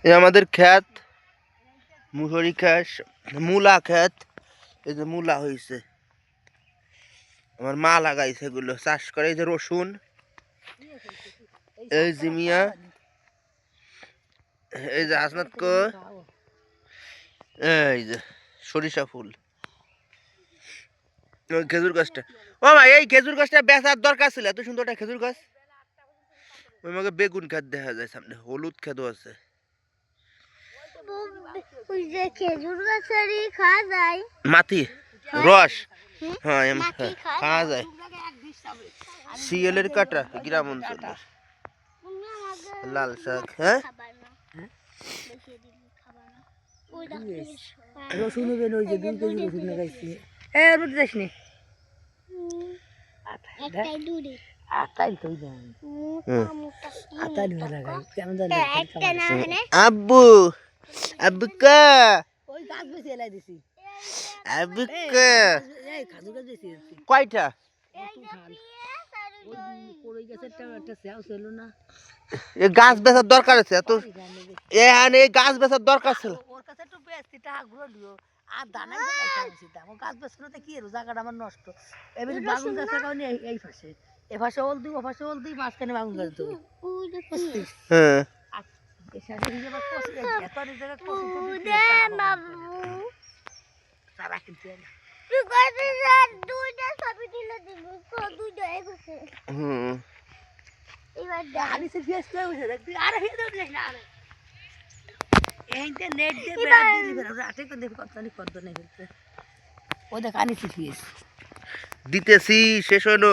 এই আমাদের ক্ষেত, মুসুরি ক্ষেত, মূলা ক্ষেত। এই যে মূলা হয়েছে, আমার মা লাগাইছে এগুলো চাষ করে। এই যে রসুন, এই যে মিয়া, এই যে হাসনাত কো, এই যে সরিষা ফুল, ওই খেজুর গাছটা। ও ভাই, এই খেজুর গাছটা বেচার দরকার ছিল, এত সুন্দর একটা খেজুর গাছ। ওই মগে বেগুন ক্ষেত দেখা যায়, সামনে হলুদ ক্ষেতও আছে। খেজুর গাছেরই খাওয়া যায় মাটি রস, হ্যাঁ খাওয়া যায়। শিয়ালের কাটা গ্রাম অঞ্চলে লাল শাক। হ্যাঁ রসুন ওই যে 2 কেজি রসুন লাগাইছি। এ রোদ যাসনি আতাই তো দেন আতাই লাগাই কেমন জানি আব্বু, আব্বু কা, ওই গাছ বেশি এলাই দিছি। আব্বু কা এই খাজু গাছ বেশি কয়টা? ওই গাছের একটা সেও ছিল না। এই গাছ বেচার দরকার আছে এত, এই গাছ বেচার দরকার ছিল। ওর কাছে একটু বেশি টাকা ঘুরে দিও আর দানাই লাগাইছি দাম। ও গাছ বেচনোতে কি এর জায়গাটা আমার নষ্ট। এবারে বাগুন গাছের কারণে এই পাশে এ পাশে ওল দিই ও পাশে ওল দিই মাঝখানে বাগুন গাছ দেবো। হ্যাঁ সারা কিন্তু দিতেছি, শেষ হলো।